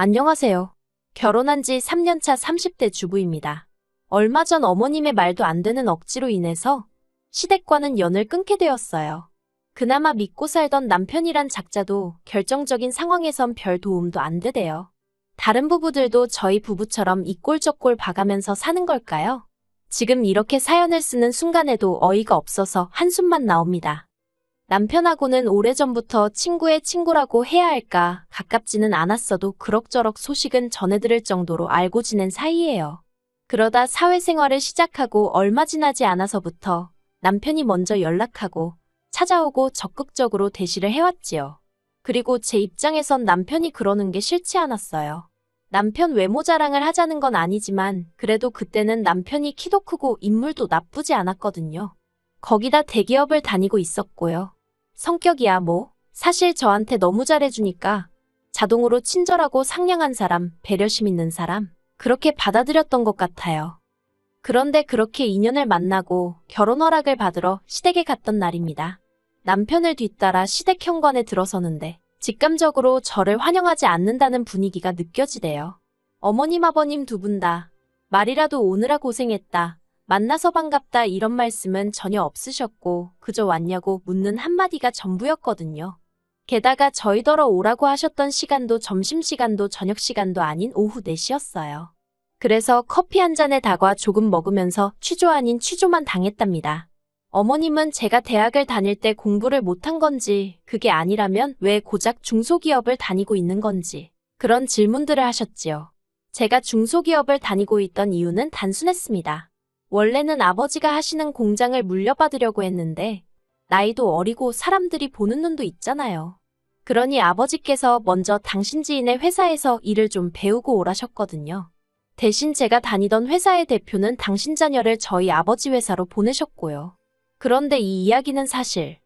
안녕하세요. 결혼한 지 3년차 30대 주부입니다. 얼마 전 어머님의 말도 안 되는 억지로 인해서 시댁과는 연을 끊게 되었어요. 그나마 믿고 살던 남편이란 작자도 결정적인 상황에선 별 도움도 안 되대요. 다른 부부들도 저희 부부처럼 이 꼴 저 꼴 봐가면서 사는 걸까요? 지금 이렇게 사연을 쓰는 순간에도 어이가 없어서 한숨만 나옵니다. 남편하고는 오래전부터 친구의 친구라고 해야 할까 가깝지는 않았어도 그럭저럭 소식은 전해들을 정도로 알고 지낸 사이예요. 그러다 사회생활을 시작하고 얼마 지나지 않아서부터 남편이 먼저 연락하고 찾아오고 적극적으로 대시를 해왔지요. 그리고 제 입장에선 남편이 그러는 게 싫지 않았어요. 남편 외모 자랑을 하자는 건 아니지만 그래도 그때는 남편이 키도 크고 인물도 나쁘지 않았거든요. 거기다 대기업을 다니고 있었고요. 성격이야 뭐 사실 저한테 너무 잘해주니까 자동으로 친절하고 상냥한 사람, 배려심 있는 사람 그렇게 받아들였던 것 같아요. 그런데 그렇게 인연을 만나고 결혼 허락을 받으러 시댁에 갔던 날입니다. 남편을 뒤따라 시댁 현관에 들어서는데 직감적으로 저를 환영하지 않는다는 분위기가 느껴지대요. 어머님 아버님 두 분 다 말이라도 오느라 고생했다. 만나서 반갑다 이런 말씀은 전혀 없으셨고 그저 왔냐고 묻는 한마디가 전부였거든요. 게다가 저희더러 오라고 하셨던 시간도 점심시간도 저녁시간도 아닌 오후 4시였어요. 그래서 커피 한 잔에 다과 조금 먹으면서 취조 아닌 취조만 당했답니다. 어머님은 제가 대학을 다닐 때 공부를 못한 건지 그게 아니라면 왜 고작 중소기업을 다니고 있는 건지 그런 질문들을 하셨지요. 제가 중소기업을 다니고 있던 이유는 단순했습니다. 원래는 아버지가 하시는 공장을 물려받으려고 했는데 나이도 어리고 사람들이 보는 눈도 있잖아요. 그러니 아버지께서 먼저 당신 지인의 회사에서 일을 좀 배우고 오라셨거든요. 대신 제가 다니던 회사의 대표는 당신 자녀를 저희 아버지 회사로 보내셨고요. 그런데 이 이야기는 사실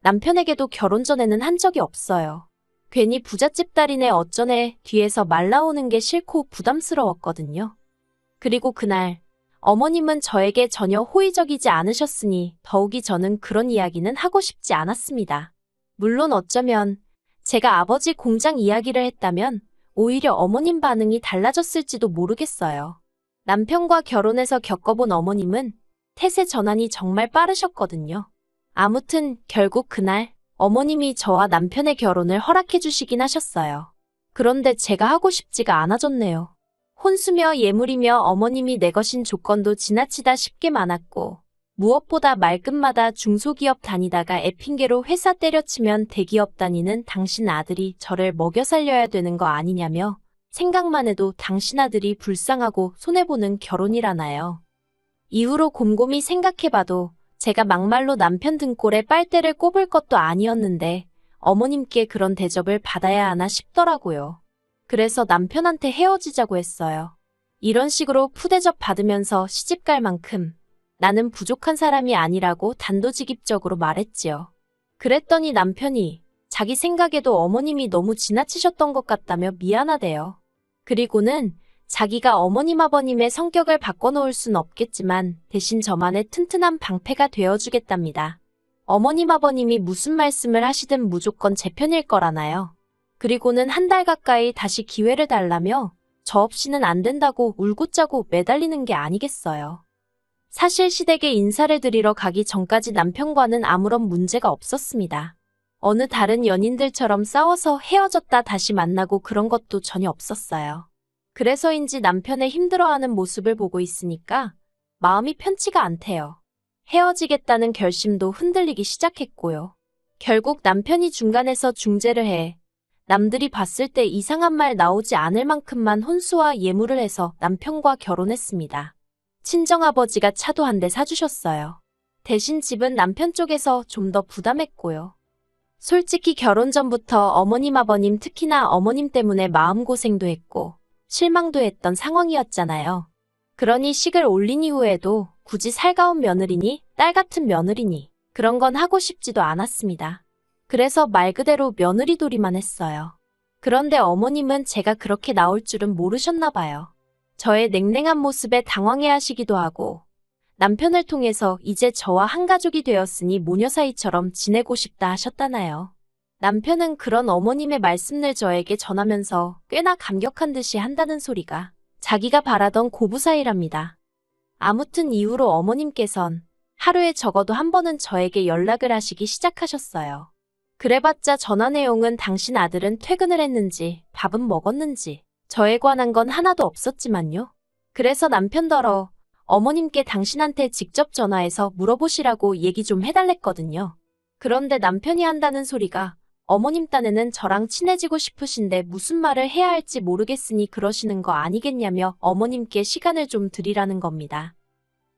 남편에게도 결혼 전에는 한 적이 없어요. 괜히 부잣집 딸이네 어쩌네 뒤에서 말 나오는 게 싫고 부담스러웠거든요. 그리고 그날 어머님은 저에게 전혀 호의적이지 않으셨으니 더욱이 저는 그런 이야기는 하고 싶지 않았습니다. 물론 어쩌면 제가 아버지 공장 이야기를 했다면 오히려 어머님 반응이 달라졌을지도 모르겠어요. 남편과 결혼해서 겪어본 어머님은 태세 전환이 정말 빠르셨거든요. 아무튼 결국 그날 어머님이 저와 남편의 결혼을 허락해 주시긴 하셨어요. 그런데 제가 하고 싶지가 않아졌네요. 혼수며 예물이며 어머님이 내거신 조건도 지나치다 쉽게 많았고 무엇보다 말끝마다 중소기업 다니다가 애핑계로 회사 때려치면 대기업 다니는 당신 아들이 저를 먹여 살려야 되는 거 아니냐며 생각만 해도 당신 아들이 불쌍하고 손해보는 결혼이라나요. 이후로 곰곰이 생각해봐도 제가 막말로 남편 등골에 빨대를 꼽을 것도 아니었는데 어머님께 그런 대접을 받아야 하나 싶더라고요. 그래서 남편한테 헤어지자고 했어요. 이런 식으로 푸대접 받으면서 시집갈 만큼 나는 부족한 사람이 아니라고 단도직입적으로 말했지요. 그랬더니 남편이 자기 생각에도 어머님이 너무 지나치셨던 것 같다며 미안하대요. 그리고는 자기가 어머님 아버님의 성격을 바꿔놓을 순 없겠지만 대신 저만의 튼튼한 방패가 되어주겠답니다. 어머님 아버님이 무슨 말씀을 하시든 무조건 제 편일 거라나요. 그리고는 한 달 가까이 다시 기회를 달라며 저 없이는 안 된다고 울고 짜고 매달리는 게 아니겠어요. 사실 시댁에 인사를 드리러 가기 전까지 남편과는 아무런 문제가 없었습니다. 어느 다른 연인들처럼 싸워서 헤어졌다 다시 만나고 그런 것도 전혀 없었어요. 그래서인지 남편의 힘들어하는 모습을 보고 있으니까 마음이 편치가 않대요. 헤어지겠다는 결심도 흔들리기 시작했고요. 결국 남편이 중간에서 중재를 해 남들이 봤을 때 이상한 말 나오지 않을 만큼만 혼수와 예물을 해서 남편과 결혼했습니다. 친정아버지가 차도 한 대 사주셨어요. 대신 집은 남편 쪽에서 좀 더 부담했고요. 솔직히 결혼 전부터 어머님 아버님 특히나 어머님 때문에 마음고생도 했고 실망도 했던 상황이었잖아요. 그러니 식을 올린 이후에도 굳이 살가운 며느리니 딸 같은 며느리니 그런 건 하고 싶지도 않았습니다. 그래서 말 그대로 며느리돌이만 했어요. 그런데 어머님은 제가 그렇게 나올 줄은 모르셨나 봐요. 저의 냉랭한 모습에 당황해하시기도 하고 남편을 통해서 이제 저와 한 가족이 되었으니 모녀 사이처럼 지내고 싶다 하셨다나요. 남편은 그런 어머님의 말씀을 저에게 전하면서 꽤나 감격한 듯이 한다는 소리가 자기가 바라던 고부 사이랍니다. 아무튼 이후로 어머님께선 하루에 적어도 한 번은 저에게 연락을 하시기 시작하셨어요. 그래봤자 전화 내용은 당신 아들은 퇴근을 했는지 밥은 먹었는지 저에 관한 건 하나도 없었지만요. 그래서 남편더러 어머님께 당신한테 직접 전화해서 물어보시라고 얘기 좀 해달랬거든요. 그런데 남편이 한다는 소리가 어머님 딴에는 저랑 친해지고 싶으신데 무슨 말을 해야 할지 모르겠으니 그러시는 거 아니겠냐며 어머님께 시간을 좀 드리라는 겁니다.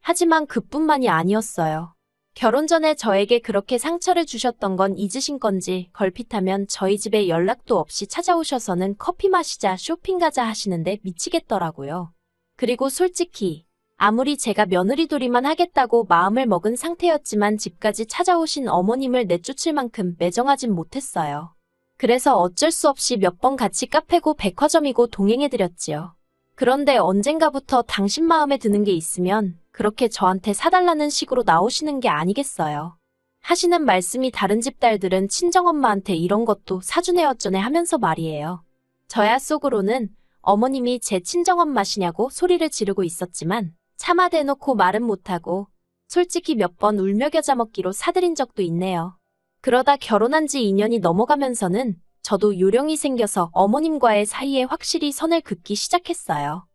하지만 그뿐만이 아니었어요. 결혼 전에 저에게 그렇게 상처를 주셨던 건 잊으신 건지 걸핏하면 저희 집에 연락도 없이 찾아오셔서는 커피 마시자 쇼핑 가자 하시는데 미치겠더라고요. 그리고 솔직히 아무리 제가 며느리돌이만 하겠다고 마음을 먹은 상태였지만 집까지 찾아오신 어머님을 내쫓을 만큼 매정하진 못했어요. 그래서 어쩔 수 없이 몇 번 같이 카페고 백화점이고 동행해드렸지요. 그런데 언젠가부터 당신 마음에 드는 게 있으면 그렇게 저한테 사달라는 식으로 나오시는 게 아니겠어요. 하시는 말씀이 다른 집 딸들은 친정엄마한테 이런 것도 사주네 어쩌네 하면서 말이에요. 저야 속으로는 어머님이 제 친정엄마시냐고 소리를 지르고 있었지만 차마 대놓고 말은 못하고 솔직히 몇 번 울며 겨자 먹기로 사드린 적도 있네요. 그러다 결혼한 지 2년이 넘어가면서는 저도 요령이 생겨서 어머님과의 사이에 확실히 선을 긋기 시작했어요.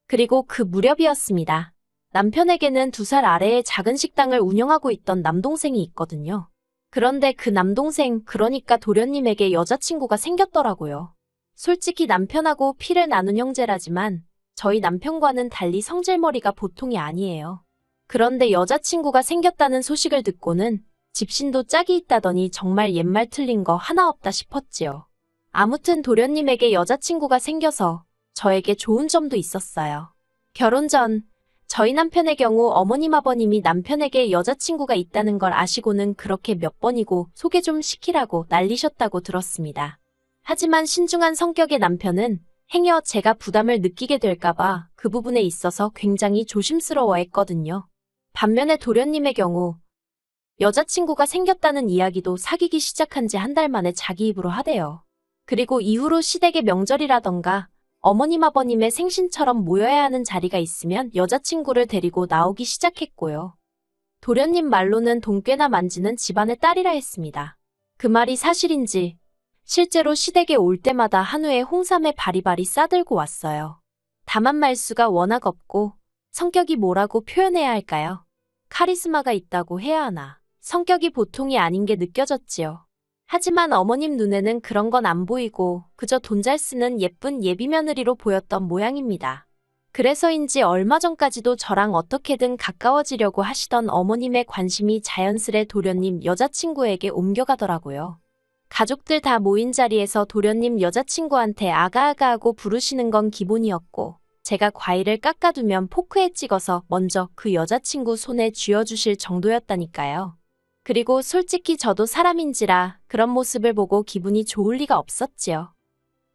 그리고 그 무렵이었습니다. 남편에게는 2살 아래의 작은 식당을 운영하고 있던 남동생이 있거든요. 그런데 그 남동생, 그러니까 도련님에게 여자친구가 생겼더라고요. 솔직히 남편하고 피를 나눈 형제라지만 저희 남편과는 달리 성질머리가 보통이 아니에요. 그런데 여자친구가 생겼다는 소식을 듣고는 집신도 짝이 있다더니 정말 옛말 틀린 거 하나 없다 싶었지요. 아무튼 도련님에게 여자친구가 생겨서 저에게 좋은 점도 있었어요. 결혼 전 저희 남편의 경우 어머님 아버님이 남편에게 여자친구가 있다는 걸 아시고는 그렇게 몇 번이고 소개 좀 시키라고 난리셨다고 들었습니다. 하지만 신중한 성격의 남편은 행여 제가 부담을 느끼게 될까봐 그 부분에 있어서 굉장히 조심스러워했거든요. 반면에 도련님의 경우 여자친구가 생겼다는 이야기도 사귀기 시작한 지 한 달 만에 자기 입으로 하대요. 그리고 이후로 시댁의 명절이라던가 어머님 아버님의 생신처럼 모여야 하는 자리가 있으면 여자친구를 데리고 나오기 시작했고요. 도련님 말로는 돈 꽤나 만지는 집안의 딸이라 했습니다. 그 말이 사실인지 실제로 시댁에 올 때마다 한우에 홍삼에 바리바리 싸들고 왔어요. 다만 말수가 워낙 없고 성격이 뭐라고 표현해야 할까요? 카리스마가 있다고 해야 하나. 성격이 보통이 아닌 게 느껴졌지요. 하지만 어머님 눈에는 그런 건 안 보이고 그저 돈 잘 쓰는 예쁜 예비며느리로 보였던 모양입니다. 그래서인지 얼마 전까지도 저랑 어떻게든 가까워지려고 하시던 어머님의 관심이 자연스레 도련님 여자친구에게 옮겨가더라고요. 가족들 다 모인 자리에서 도련님 여자친구한테 아가아가하고 부르시는 건 기본이었고 제가 과일을 깎아두면 포크에 찍어서 먼저 그 여자친구 손에 쥐어주실 정도였다니까요. 그리고 솔직히 저도 사람인지라 그런 모습을 보고 기분이 좋을 리가 없었지요.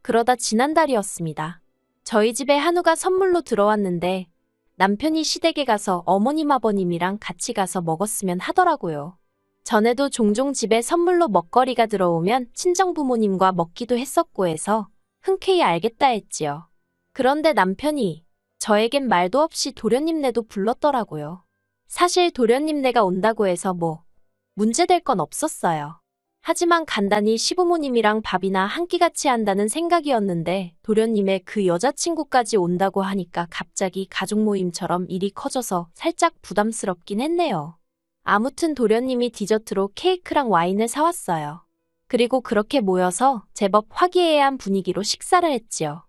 그러다 지난달이었습니다. 저희 집에 한우가 선물로 들어왔는데 남편이 시댁에 가서 어머님 아버님이랑 같이 가서 먹었으면 하더라고요. 전에도 종종 집에 선물로 먹거리가 들어오면 친정부모님과 먹기도 했었고 해서 흔쾌히 알겠다 했지요. 그런데 남편이 저에겐 말도 없이 도련님네도 불렀더라고요. 사실 도련님네가 온다고 해서 뭐 문제될 건 없었어요. 하지만 간단히 시부모님이랑 밥이나 한 끼 같이 한다는 생각이었는데 도련님의 그 여자친구까지 온다고 하니까 갑자기 가족 모임처럼 일이 커져서 살짝 부담스럽긴 했네요. 아무튼 도련님이 디저트로 케이크랑 와인을 사왔어요. 그리고 그렇게 모여서 제법 화기애애한 분위기로 식사를 했지요.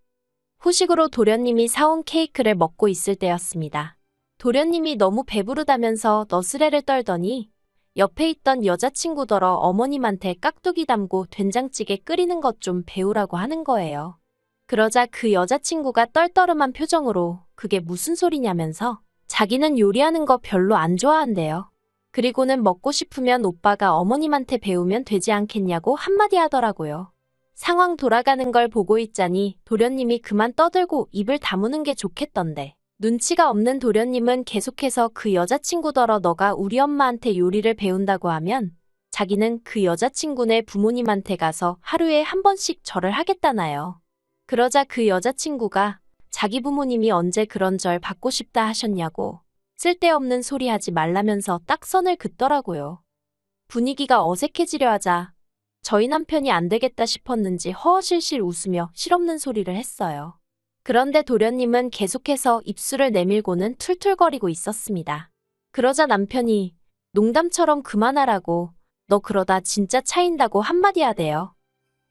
후식으로 도련님이 사온 케이크를 먹고 있을 때였습니다. 도련님이 너무 배부르다면서 너스레를 떨더니 옆에 있던 여자친구더러 어머님한테 깍두기 담고 된장찌개 끓이는 것 좀 배우라고 하는 거예요. 그러자 그 여자친구가 떨떠름한 표정으로 그게 무슨 소리냐면서 자기는 요리하는 거 별로 안 좋아한대요. 그리고는 먹고 싶으면 오빠가 어머님한테 배우면 되지 않겠냐고 한마디 하더라고요. 상황 돌아가는 걸 보고 있자니 도련님이 그만 떠들고 입을 다무는 게 좋겠던데 눈치가 없는 도련님은 계속해서 그 여자친구더러 너가 우리 엄마한테 요리를 배운다고 하면 자기는 그 여자친구네 부모님한테 가서 하루에 한 번씩 절을 하겠다나요. 그러자 그 여자친구가 자기 부모님이 언제 그런 절 받고 싶다 하셨냐고 쓸데없는 소리 하지 말라면서 딱 선을 긋더라고요. 분위기가 어색해지려 하자 저희 남편이 안 되겠다 싶었는지 허허실실 웃으며 실없는 소리를 했어요. 그런데 도련님은 계속해서 입술을 내밀고는 툴툴거리고 있었습니다. 그러자 남편이 농담처럼 그만하라고, 너 그러다 진짜 차인다고 한마디 하대요.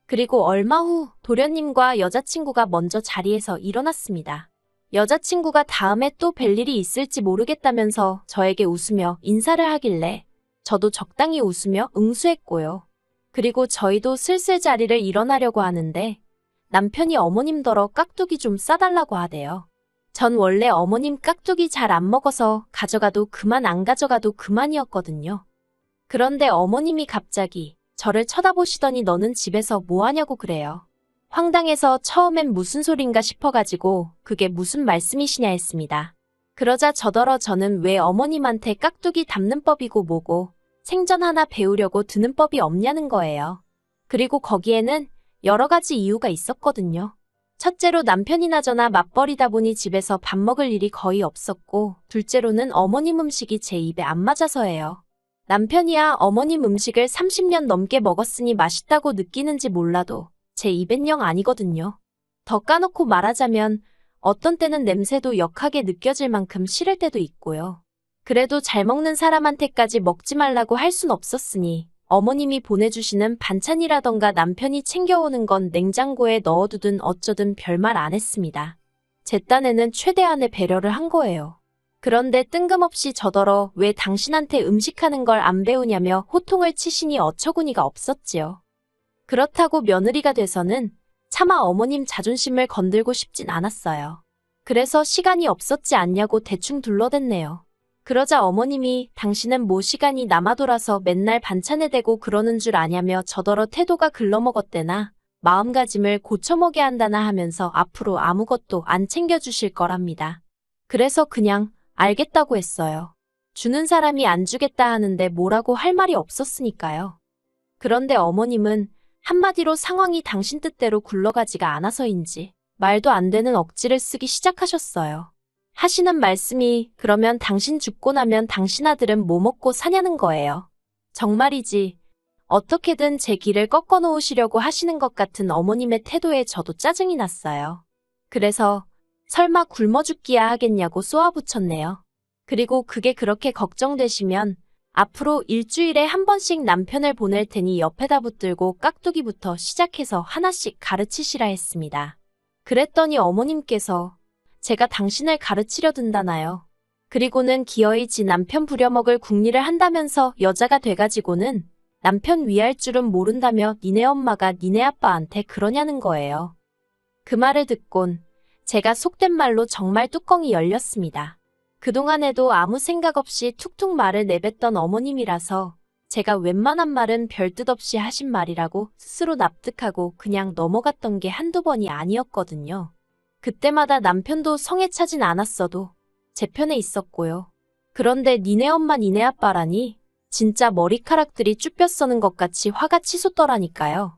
그리고 얼마 후 도련님과 여자친구가 먼저 자리에서 일어났습니다. 여자친구가 다음에 또 뵐 일이 있을지 모르겠다면서 저에게 웃으며 인사를 하길래 저도 적당히 웃으며 응수했고요. 그리고 저희도 슬슬 자리를 일어나려고 하는데 남편이 어머님더러 깍두기 좀 싸달라고 하대요. 전 원래 어머님 깍두기 잘 안 먹어서 가져가도 그만 안 가져가도 그만이었거든요. 그런데 어머님이 갑자기 저를 쳐다보시더니 너는 집에서 뭐 하냐고 그래요. 황당해서 처음엔 무슨 소린가 싶어가지고 그게 무슨 말씀이시냐 했습니다. 그러자 저더러 저는 왜 어머님한테 깍두기 담는 법이고 뭐고 생전 하나 배우려고 드는 법이 없냐는 거예요. 그리고 거기에는 여러 가지 이유가 있었거든요. 첫째로 남편이나 저나 맞벌이다 보니 집에서 밥 먹을 일이 거의 없었고, 둘째로는 어머님 음식이 제 입에 안 맞아서예요. 남편이야 어머님 음식을 30년 넘게 먹었으니 맛있다고 느끼는지 몰라도 제 입엔 영 아니거든요. 더 까놓고 말하자면 어떤 때는 냄새도 역하게 느껴질 만큼 싫을 때도 있고요. 그래도 잘 먹는 사람한테까지 먹지 말라고 할 순 없었으니 어머님이 보내주시는 반찬이라던가 남편이 챙겨오는 건 냉장고에 넣어두든 어쩌든 별말 안 했습니다. 제 딴에는 최대한의 배려를 한 거예요. 그런데 뜬금없이 저더러 왜 당신한테 음식하는 걸 안 배우냐며 호통을 치시니 어처구니가 없었지요. 그렇다고 며느리가 돼서는 차마 어머님 자존심을 건들고 싶진 않았어요. 그래서 시간이 없었지 않냐고 대충 둘러댔네요. 그러자 어머님이 당신은 뭐 시간이 남아돌아서 맨날 반찬에 대고 그러는 줄 아냐며 저더러 태도가 글러먹었대나 마음가짐을 고쳐먹게 한다나 하면서 앞으로 아무것도 안 챙겨주실 거랍니다. 그래서 그냥 알겠다고 했어요. 주는 사람이 안 주겠다 하는데 뭐라고 할 말이 없었으니까요. 그런데 어머님은 한마디로 상황이 당신 뜻대로 굴러가지가 않아서인지 말도 안 되는 억지를 쓰기 시작하셨어요. 하시는 말씀이 그러면 당신 죽고 나면 당신 아들은 뭐 먹고 사냐는 거예요. 정말이지 어떻게든 제 길을 꺾어 놓으시려고 하시는 것 같은 어머님의 태도에 저도 짜증이 났어요. 그래서 설마 굶어 죽기야 하겠냐고 쏘아붙였네요. 그리고 그게 그렇게 걱정되시면 앞으로 일주일에 한 번씩 남편을 보낼 테니 옆에다 붙들고 깍두기부터 시작해서 하나씩 가르치시라 했습니다. 그랬더니 어머님께서 제가 당신을 가르치려 든다나요. 그리고는 기어이 지 남편 부려먹을 궁리를 한다면서 여자가 돼가지고는 남편 위할 줄은 모른다며 니네 엄마가 니네 아빠한테 그러냐는 거예요. 그 말을 듣곤 제가 속된 말로 정말 뚜껑이 열렸습니다. 그동안에도 아무 생각 없이 툭툭 말을 내뱉던 어머님이라서 제가 웬만한 말은 별뜻 없이 하신 말이라고 스스로 납득하고 그냥 넘어갔던 게 한두 번이 아니었거든요. 그때마다 남편도 성에 차진 않았어도 제 편에 있었고요. 그런데 니네 엄마 니네 아빠라니 진짜 머리카락들이 쭈뼛 서는 것 같이 화가 치솟더라니까요.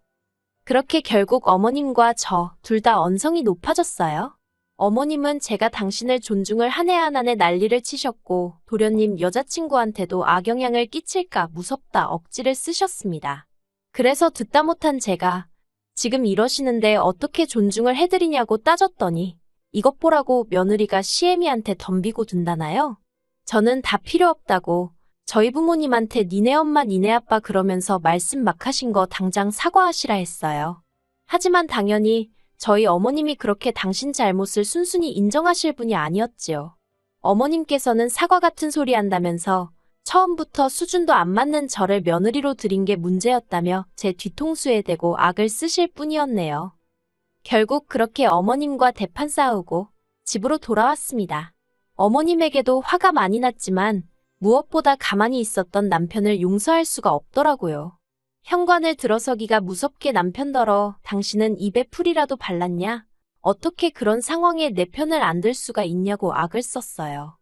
그렇게 결국 어머님과 저 둘 다 언성이 높아졌어요. 어머님은 제가 당신을 존중을 한 해 한 해 난리를 치셨고 도련님 여자친구한테도 악영향을 끼칠까 무섭다 억지를 쓰셨습니다. 그래서 듣다 못한 제가 지금 이러시는데 어떻게 존중을 해드리냐고 따졌더니 이것 보라고 며느리가 시애미한테 덤비고 둔다나요? 저는 다 필요 없다고 저희 부모님한테 니네 엄마 니네 아빠 그러면서 말씀 막 하신 거 당장 사과하시라 했어요. 하지만 당연히 저희 어머님이 그렇게 당신 잘못을 순순히 인정하실 분이 아니었지요. 어머님께서는 사과 같은 소리 한다면서 처음부터 수준도 안 맞는 저를 며느리로 들인 게 문제였다며 제 뒤통수에 대고 악을 쓰실 뿐이었네요. 결국 그렇게 어머님과 대판 싸우고 집으로 돌아왔습니다. 어머님에게도 화가 많이 났지만 무엇보다 가만히 있었던 남편을 용서할 수가 없더라고요. 현관을 들어서기가 무섭게 남편더러 당신은 입에 풀이라도 발랐냐? 어떻게 그런 상황에 내 편을 안 들 수가 있냐고 악을 썼어요.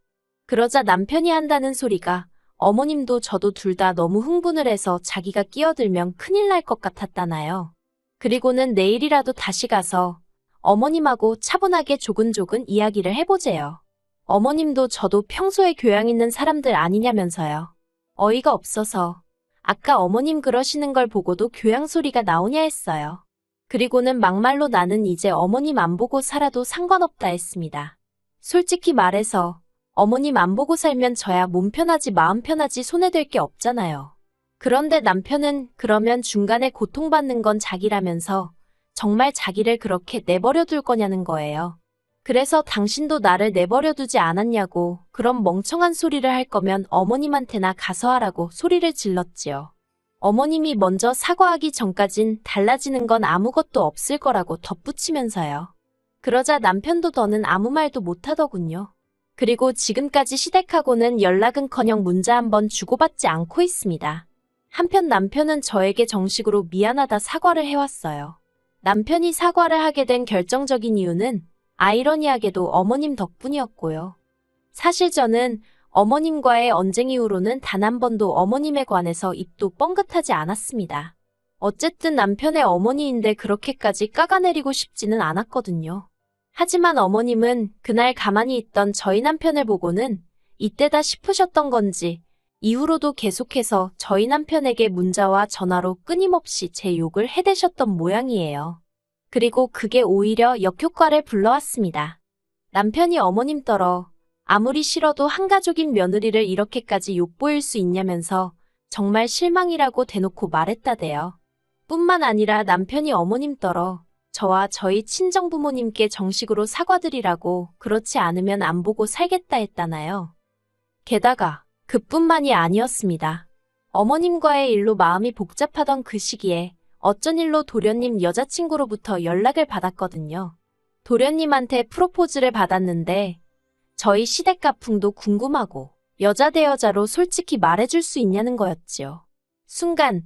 그러자 남편이 한다는 소리가 어머님도 저도 둘 다 너무 흥분을 해서 자기가 끼어들면 큰일 날 것 같았다나요. 그리고는 내일이라도 다시 가서 어머님하고 차분하게 조근조근 이야기를 해보재요. 어머님도 저도 평소에 교양 있는 사람들 아니냐면서요. 어이가 없어서 아까 어머님 그러시는 걸 보고도 교양 소리가 나오냐 했어요. 그리고는 막말로 나는 이제 어머님 안 보고 살아도 상관없다 했습니다. 솔직히 말해서 어머님 안 보고 살면 저야 몸 편하지 마음 편하지 손해될 게 없잖아요. 그런데 남편은 그러면 중간에 고통받는 건 자기라면서 정말 자기를 그렇게 내버려 둘 거냐는 거예요. 그래서 당신도 나를 내버려 두지 않았냐고 그런 멍청한 소리를 할 거면 어머님한테나 가서 하라고 소리를 질렀지요. 어머님이 먼저 사과하기 전까진 달라지는 건 아무것도 없을 거라고 덧붙이면서요. 그러자 남편도 더는 아무 말도 못하더군요. 그리고 지금까지 시댁하고는 연락은커녕 문자 한 번 주고받지 않고 있습니다. 한편 남편은 저에게 정식으로 미안하다 사과를 해왔어요. 남편이 사과를 하게 된 결정적인 이유는 아이러니하게도 어머님 덕분이었고요. 사실 저는 어머님과의 언쟁 이후로는 단 한 번도 어머님에 관해서 입도 뻥긋하지 않았습니다. 어쨌든 남편의 어머니인데 그렇게까지 까가내리고 싶지는 않았거든요. 하지만 어머님은 그날 가만히 있던 저희 남편을 보고는 이때다 싶으셨던 건지 이후로도 계속해서 저희 남편에게 문자와 전화로 끊임없이 제 욕을 해대셨던 모양이에요. 그리고 그게 오히려 역효과를 불러왔습니다. 남편이 어머님 떨어 아무리 싫어도 한가족인 며느리를 이렇게까지 욕보일 수 있냐면서 정말 실망이라고 대놓고 말했다대요. 뿐만 아니라 남편이 어머님 떨어 저와 저희 친정부모님께 정식으로 사과드리라고 그렇지 않으면 안 보고 살겠다 했다나요. 게다가 그뿐만이 아니었습니다. 어머님과의 일로 마음이 복잡하던 그 시기에 어쩐 일로 도련님 여자친구로부터 연락을 받았거든요. 도련님한테 프로포즈를 받았는데 저희 시댁 가풍도 궁금하고 여자 대 여자로 솔직히 말해줄 수 있냐는 거였지요. 순간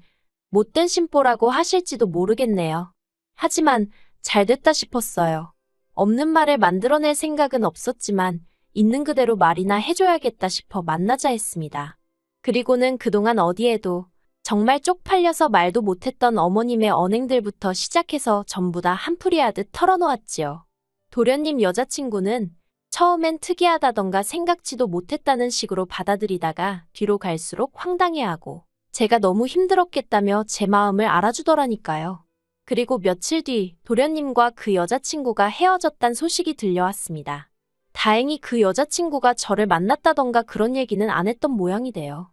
못된 심보라고 하실지도 모르겠네요. 하지만 잘됐다 싶었어요. 없는 말을 만들어낼 생각은 없었지만 있는 그대로 말이나 해줘야겠다 싶어 만나자 했습니다. 그리고는 그동안 어디에도 정말 쪽팔려서 말도 못했던 어머님의 언행들부터 시작해서 전부 다 한풀이하듯 털어놓았지요. 도련님 여자친구는 처음엔 특이하다던가 생각지도 못했다는 식으로 받아들이다가 뒤로 갈수록 황당해하고 제가 너무 힘들었겠다며 제 마음을 알아주더라니까요. 그리고 며칠 뒤 도련님과 그 여자친구가 헤어졌단 소식이 들려왔습니다. 다행히 그 여자친구가 저를 만났다던가 그런 얘기는 안 했던 모양이 돼요.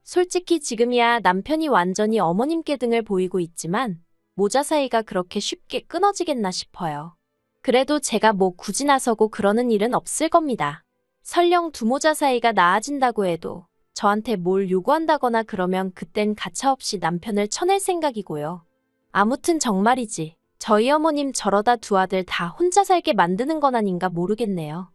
솔직히 지금이야 남편이 완전히 어머님께 등을 보이고 있지만 모자 사이가 그렇게 쉽게 끊어지겠나 싶어요. 그래도 제가 뭐 굳이 나서고 그러는 일은 없을 겁니다. 설령 두 모자 사이가 나아진다고 해도 저한테 뭘 요구한다거나 그러면 그땐 가차없이 남편을 쳐낼 생각이고요. 아무튼 정말이지 저희 어머님 저러다 두 아들 다 혼자 살게 만드는 건 아닌가 모르겠네요.